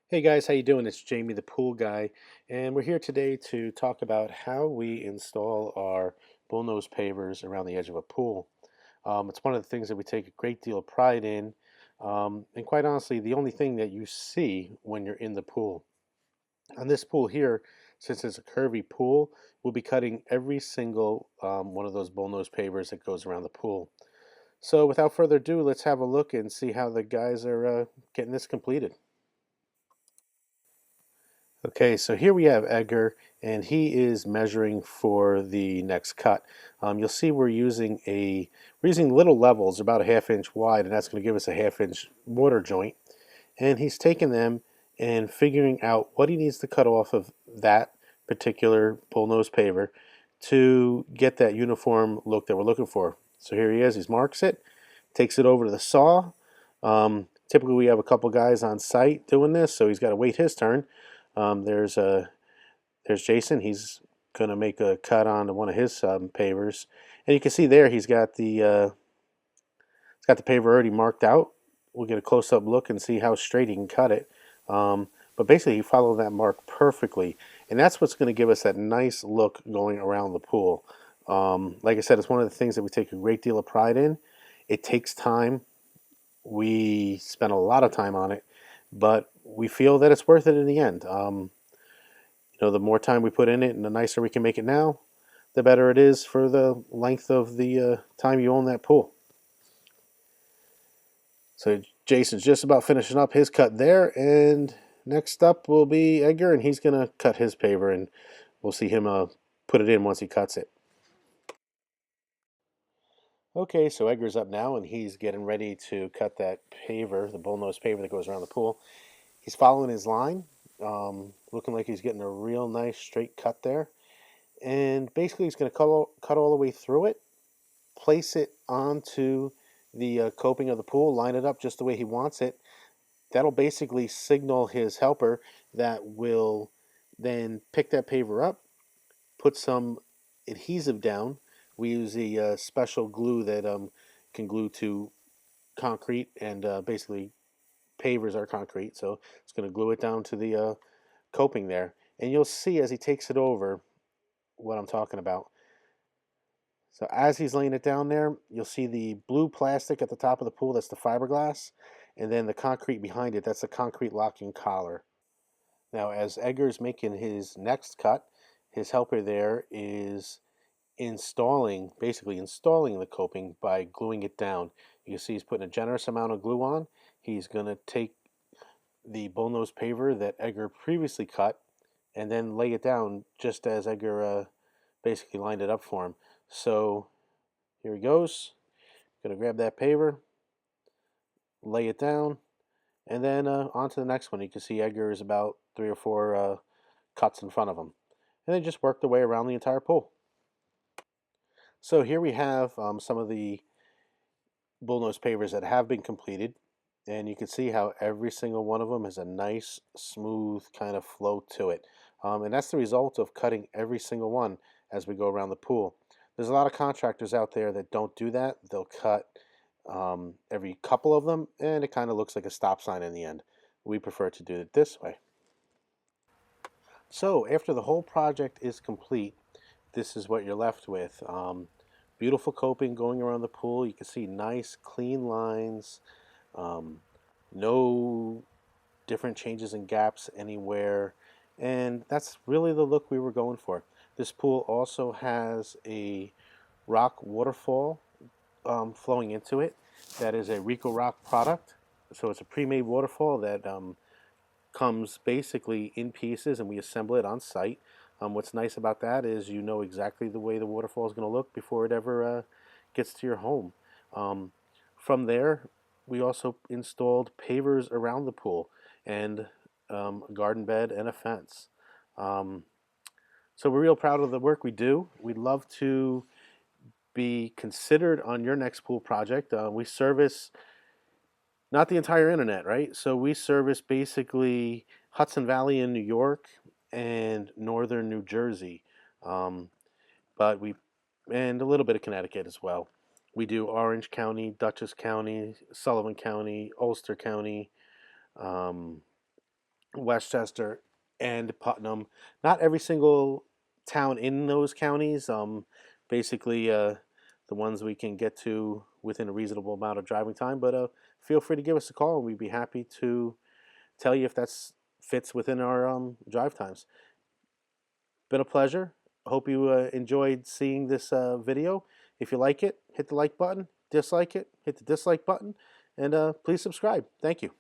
Hey guys, how you doing? It's Jamie the Pool Guy, and we're here today to talk about how we install our bullnose pavers around the edge of a pool. It's one of the things that we take a great deal of pride in, and quite honestly, the only thing that you see when you're in the pool. On this pool here, since it's a curvy pool, we'll be cutting every single one of those bullnose pavers that goes around the pool. So, without further ado, let's have a look and see how the guys are getting this completed. Okay, so here we have Edgar, and he is measuring for the next cut. You'll see we're using little levels, about a half inch wide, and that's going to give us a half inch mortar joint. And he's taking them and figuring out what he needs to cut off of that particular bullnose paver to get that uniform look that we're looking for. So here he is. He marks it, takes it over to the saw. Typically, we have a couple guys on site doing this, so he's got to wait his turn. Um, there's a there's Jason. He's going to make a cut on one of his pavers, and you can see there he's got the paver already marked out. We'll get a close up look and see how straight he can cut it. But basically, he followed that mark perfectly, and that's what's going to give us that nice look going around the pool. Like I said, it's one of the things that we take a great deal of pride in. It takes time. We spend a lot of time on it, but we feel that it's worth it in the end. The more time we put in it and the nicer we can make it now, the better it is for the length of the time you own that pool. So Jason's just about finishing up his cut there, and next up will be Edgar, and he's going to cut his paver, and we'll see him put it in once he cuts it. Okay, so Edgar's up now, and he's getting ready to cut that paver, the bullnose paver that goes around the pool. He's following his line, looking like he's getting a real nice straight cut there. And basically, he's going to cut all the way through it, place it onto the coping of the pool, line it up just the way he wants it. That'll basically signal his helper that will then pick that paver up, put some adhesive down. We use a special glue that can glue to concrete, and basically pavers are concrete, so it's going to glue it down to the coping there. And you'll see as he takes it over what I'm talking about. So as he's laying it down there, you'll see the blue plastic at the top of the pool, that's the fiberglass, and then the concrete behind it, that's the concrete locking collar. Now, as Edgar's making his next cut, his helper there is basically installing the coping by gluing it down. You can see he's putting a generous amount of glue on. He's going to take the bullnose paver that Edgar previously cut and then lay it down just as Edgar basically lined it up for him. So here he goes. Gonna grab that paver, lay it down, and then on to the next one. You can see Edgar is about three or four cuts in front of him. And then just work their way around the entire pool. So here we have some of the bullnose pavers that have been completed. And you can see how every single one of them has a nice, smooth kind of flow to it. And that's the result of cutting every single one as we go around the pool. There's a lot of contractors out there that don't do that. They'll cut every couple of them, and it kind of looks like a stop sign in the end. We prefer to do it this way. So after the whole project is complete, this is what you're left with. Beautiful coping going around the pool. You can see nice, clean lines. Um, no different changes and gaps anywhere. And that's really the look we were going for. This pool also has a rock waterfall flowing into it. That is a Rico Rock product. So it's a pre-made waterfall that comes basically in pieces, and we assemble it on site. What's nice about that is you know exactly the way the waterfall is going to look before it ever gets to your home. Um, from there, we also installed pavers around the pool and a garden bed and a fence. Um, so we're real proud of the work we do. We'd love to be considered on your next pool project. We service not the entire internet, right? So we service basically Hudson Valley in New York and northern New Jersey, um, but we and a little bit of Connecticut as well. We do Orange County, Dutchess County, Sullivan County, Ulster County, um, Westchester, and Putnam. Not every single town in those counties. Basically, the ones we can get to within a reasonable amount of driving time. But feel free to give us a call, and we'd be happy to tell you if that's fits within our drive times. Been a pleasure. Hope you enjoyed seeing this video. If you like it, hit the like button. Dislike it, hit the dislike button, and please subscribe. Thank you.